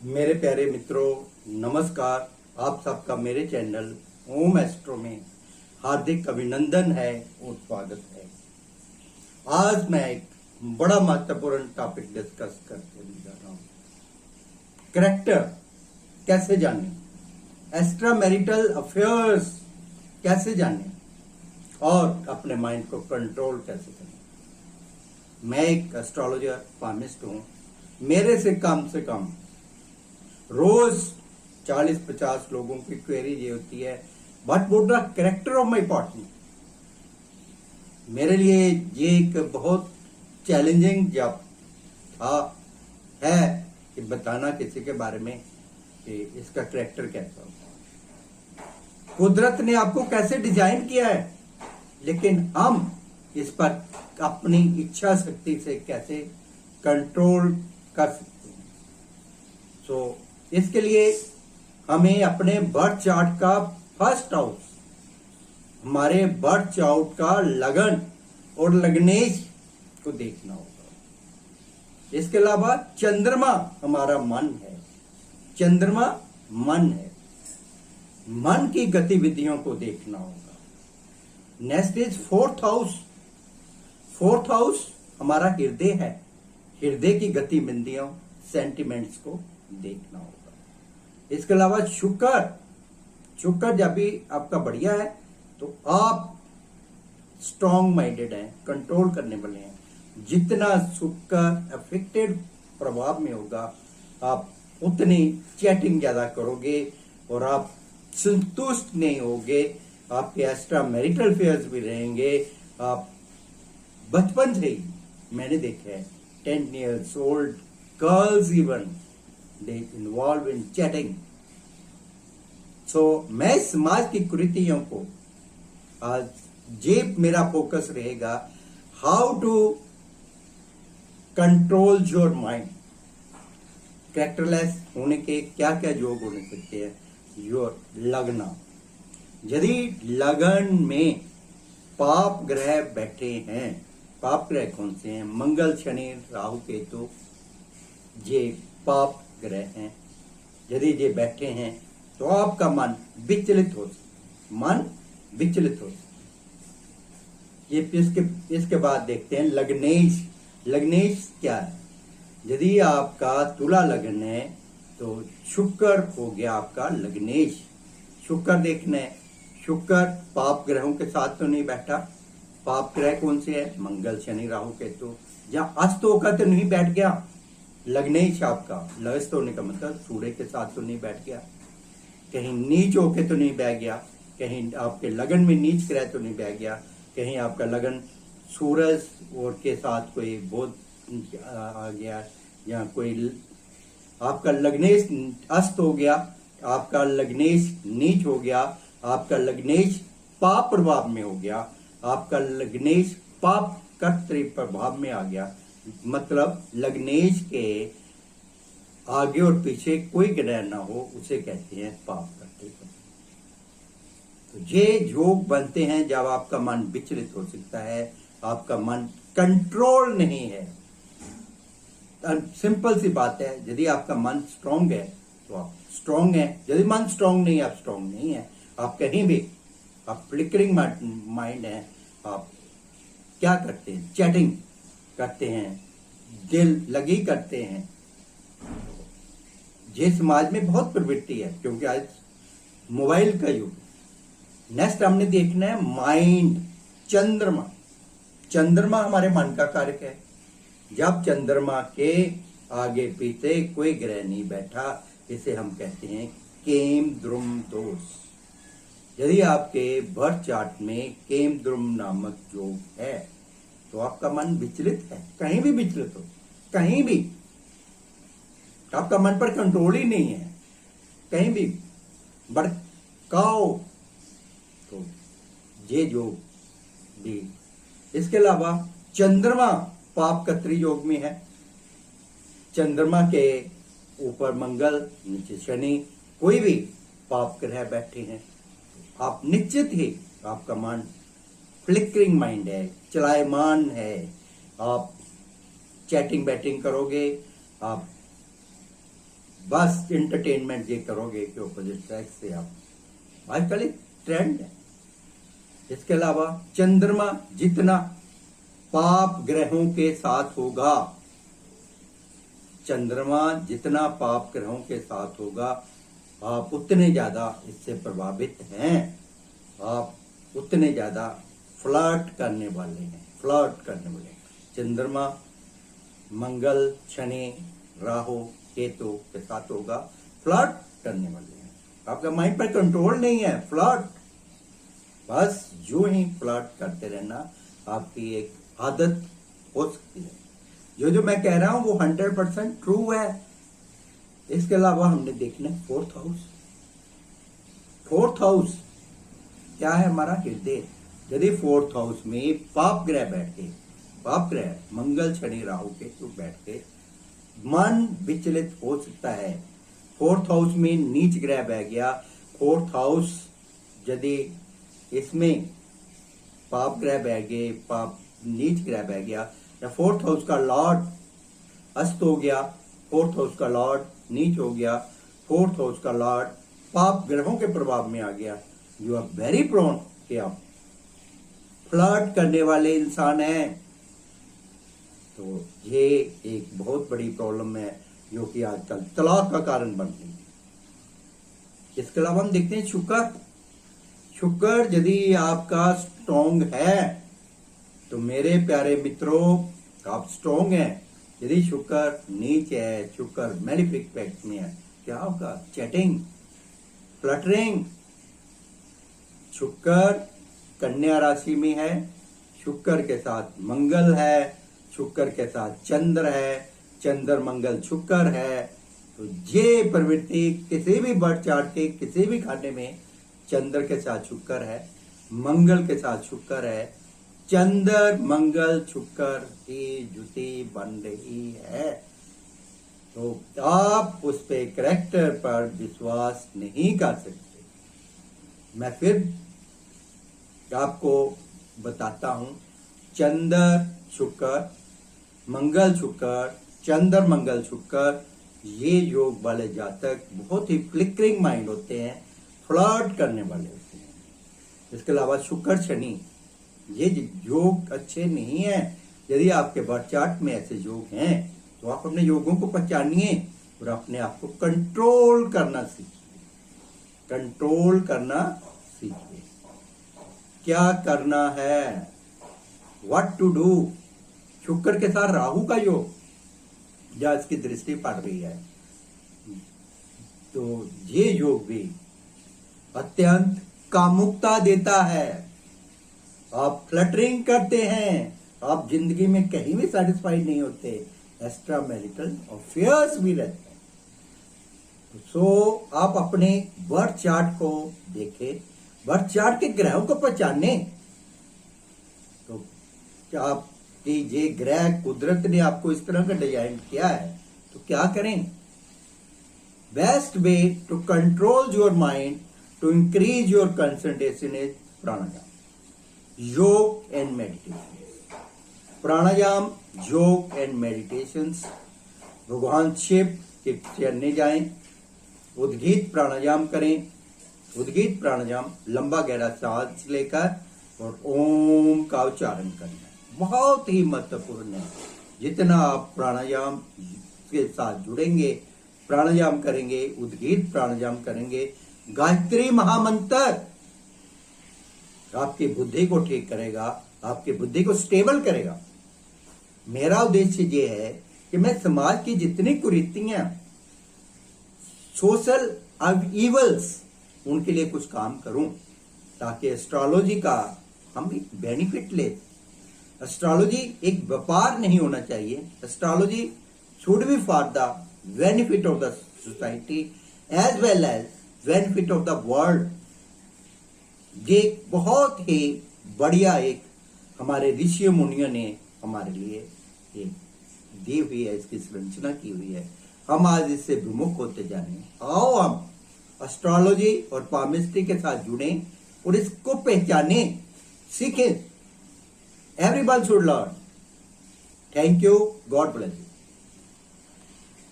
मेरे प्यारे मित्रों, नमस्कार। आप सबका मेरे चैनल ओम एस्ट्रो में हार्दिक अभिनंदन है और स्वागत है। आज मैं एक बड़ा महत्वपूर्ण टॉपिक डिस्कस करने जा रहा हूँ। कैरेक्टर कैसे जाने, एक्स्ट्रा मैरिटल अफेयर्स कैसे जाने और अपने माइंड को कंट्रोल कैसे करें। मैं एक एस्ट्रोलॉजर फार्मिस्ट हूँ। मेरे से कम रोज 40-50 लोगों की क्वेरी ये होती है, what would the character of my partner. मेरे लिए ये एक बहुत चैलेंजिंग जॉब था है कि बताना किसी के बारे में कि इसका कैरेक्टर कैसा होगा। कुदरत ने आपको कैसे डिजाइन किया है, लेकिन हम इस पर अपनी इच्छा शक्ति से कैसे कंट्रोल कर सकते हैं। इसके लिए हमें अपने बर्थ चार्ट का फर्स्ट हाउस, हमारे बर्थ चार्ट का लगन और लग्नेश को देखना होगा। इसके अलावा चंद्रमा हमारा मन है, चंद्रमा मन है, मन की गतिविधियों को देखना होगा। Next is fourth house. Fourth house हमारा हृदय है, हृदय की गतिविधियों सेंटिमेंट्स को देखना होगा। इसके अलावा शुक्र जब भी आपका बढ़िया है तो आप स्ट्रॉन्ग माइंडेड हैं, कंट्रोल करने वाले हैं। जितना शुक्र अफेक्टेड प्रभाव में होगा, आप उतनी चैटिंग ज्यादा करोगे और आप संतुष्ट नहीं होगे। आपके एक्स्ट्रा मैरिटल अफेयर्स भी रहेंगे। आप बचपन से ही मैंने देखा है 10 years old girls even they involve in chatting. So मैं समाज की कुरीतियों को आज ये मेरा फोकस रहेगा, how to control your mind. Characterless होने के क्या क्या योग होने सकते हैं। योर लगना, यदि लगन में पाप ग्रह बैठे हैं, पाप ग्रह कौन से हैं? मंगल, शनि, राहु, केतु, ये पाप ग्रह हैं। यदि ये बैठे हैं तो आपका मन विचलित हो सकता है, मन विचलित हो सकता है। ये इसके बाद देखते हैं लग्नेश। लग्नेश क्या है? यदि आपका तुला लग्न है तो शुक्र हो गया आपका लग्नेश। शुक्र देखना है, शुक्र पाप ग्रहों के साथ तो नहीं बैठा। पाप ग्रह कौन से है? मंगल, शनि, राहु, केतु। जहां अस्त होकर तो नहीं बैठ गया लग्नेश आपका। लस्त होने का मतलब सूर्य के साथ तो नहीं बैठ गया, कहीं नीच होके तो नहीं बैठ गया, कहीं आपके लगन में नीच ग्रह तो नहीं बैठ गया, कहीं आपका लगन सूरज और के साथ कोई बोध आ गया, या कोई आपका लग्नेश अस्त हो गया, आपका लग्नेश नीच हो गया, आपका लग्नेश पाप प्रभाव में हो गया, आपका लग्नेश पाप कर्तृ प्रभाव में आ गया। मतलब लग्नेश के आगे और पीछे कोई ग्रह ना हो, उसे कहते हैं पाप कर्तृ। तो ये योग बनते हैं जब आपका मन विचलित हो सकता है, आपका मन कंट्रोल नहीं है। सिंपल सी बात है, यदि आपका मन स्ट्रांग है तो आप स्ट्रांग है, यदि मन स्ट्रांग नहीं है आप स्ट्रांग नहीं है। आप कहीं भी आप फ्लिकरिंग माइंड है, आप क्या करते हैं? चैटिंग करते हैं, दिल लगी करते हैं। ये समाज में बहुत प्रवृत्ति है, क्योंकि आज मोबाइल का युग है। नेक्स्ट हमने देखना है माइंड, चंद्रमा। चंद्रमा हमारे मन का कारक है। जब चंद्रमा के आगे पीछे कोई ग्रह नहीं बैठा, इसे हम कहते हैं केम द्रुम दोष। यदि आपके बर्थ चार्ट में केम द्रुम नामक योग है तो आपका मन विचलित है, कहीं भी विचलित हो, कहीं भी आपका मन पर कंट्रोल ही नहीं है, कहीं भी भड़काओ, तो ये योग भी। इसके अलावा चंद्रमा पाप कर्तृ योग में है। चंद्रमा के ऊपर मंगल, नीचे शनि, कोई भी पाप ग्रह बैठे हैं, आप निश्चित ही आपका मन फ्लिकरिंग माइंड है, चलायमान है। आप चैटिंग बैटिंग करोगे, आप बस इंटरटेनमेंट ये करोगे कि ऑपोजिट सेक्स से आप, आजकल एक ट्रेंड है। इसके अलावा चंद्रमा जितना पाप ग्रहों के साथ होगा, चंद्रमा जितना पाप ग्रहों के साथ होगा, आप उतने ज्यादा इससे प्रभावित हैं, आप उतने ज्यादा फ्लर्ट करने वाले हैं, फ्लर्ट करने वाले हैं। चंद्रमा मंगल शनि राहु केतु के साथ होगा, फ्लर्ट करने वाले हैं। आपका माइंड पर कंट्रोल नहीं है, फ्लर्ट, बस यूं ही फ्लर्ट करते रहना आपकी एक आदत हो सकती है। जो मैं कह रहा हूं वो 100% ट्रू है। इसके अलावा हमने देखना है फोर्थ हाउस। फोर्थ हाउस क्या है? हमारा हृदय। यदि फोर्थ हाउस में पाप ग्रह बैठे, पाप ग्रह मंगल शनि राहु केतु बैठ के, मन विचलित हो सकता है। फोर्थ हाउस में नीच ग्रह बैठ गया, फोर्थ हाउस यदि इसमें पाप ग्रह बैठ गए, पाप नीच ग्रह बैठ गया, या फोर्थ हाउस का लॉर्ड अस्त हो गया, फोर्थ हाउस का लॉर्ड नीच हो गया, फोर्थ हाउस का लॉर्ड पाप ग्रहों के प्रभाव में आ गया, यू आर वेरी प्रोन कि आप फ्लर्ट करने वाले इंसान हैं। तो ये एक बहुत बड़ी प्रॉब्लम है जो कि आजकल तलाक का कारण बन रही है। इसके अलावा हम देखते हैं शुक्र। शुक्र यदि आपका स्ट्रॉन्ग है तो मेरे प्यारे मित्रों आप स्ट्रॉन्ग हैं। यदि शुक्र नीच है, शुक्र मैलिफिक पैक्ट में है, क्या होगा? Chatting, fluttering. शुक्र कन्या राशि में है, शुक्र के साथ मंगल है, शुक्र के साथ चंद्र है, चंद्र मंगल शुक्र है, तो ये प्रवृत्ति किसी भी बर्थ चार्ट के किसी भी खाने में चंद्र के साथ शुक्र है, मंगल के साथ शुक्र है, चंद्र मंगल शुक्र की जुती बन रही है, तो आप उस पे कैरेक्टर पर विश्वास नहीं कर सकते। मैं फिर आपको बताता हूं, चंद्र शुक्र, मंगल शुक्र, चंद्र मंगल शुक्र, ये योग वाले जातक बहुत ही फ्लिकरिंग माइंड होते हैं, फ्लर्ट करने वाले होते हैं। इसके अलावा शुक्र शनि, ये योग अच्छे नहीं है। यदि आपके बर्थ चार्ट में ऐसे योग हैं तो आप अपने योगों को पहचानिए और अपने आप को कंट्रोल करना सीखिए, कंट्रोल करना सीखिए। क्या करना है, व्हाट टू डू। शुक्र के साथ राहु का योग या इसकी दृष्टि पड़ रही है, तो ये योग भी अत्यंत कामुकता देता है। आप फ्लटरिंग करते हैं, आप जिंदगी में कहीं भी सेटिस्फाइड नहीं होते, एक्स्ट्रा मैरिटल अफेयर्स भी रहते हैं। सो आप अपने बर्थ चार्ट को देखें, बर्थ चार्ट के ग्रहों को पहचाने। तो क्या आपकी ये ग्रह कुदरत ने आपको इस तरह का डिजाइन किया है, तो क्या करें? Best way to control your mind, to increase your concentration is pranayama, yoga and meditation. Pranayama, yoga and meditation. भगवान शिव के चरणे जाएं, उद्गीत प्राणायाम करें। उद्गीत प्राणायाम लंबा गहरा सांस लेकर और ओम का उच्चारण करना बहुत ही महत्वपूर्ण है। जितना आप प्राणायाम के साथ जुड़ेंगे, प्राणायाम करेंगे, उद्गीत प्राणायाम करेंगे, गायत्री महामंत्र आपकी बुद्धि को ठीक करेगा, आपकी बुद्धि को स्टेबल करेगा। मेरा उद्देश्य ये है कि मैं समाज की जितनी कुरीतियां, सोशल इवल्स, उनके लिए कुछ काम करूं, ताकि एस्ट्रोलॉजी का हम एक बेनिफिट ले। एस्ट्रोलॉजी एक व्यापार नहीं होना चाहिए। Astrology should be for the benefit of the society as well as benefit of the world. ये बहुत ही बढ़िया एक हमारे ऋषि मुनियों ने हमारे लिए एक दी हुई है, इसकी संरचना की हुई है। हम आज इससे विमुख होते जा रहे हैं। आओ हम एस्ट्रोलॉजी और पामिस्ट्री के साथ जुड़ें और इसको पहचाने, सीखें। Everyone should learn. Thank you, God bless you.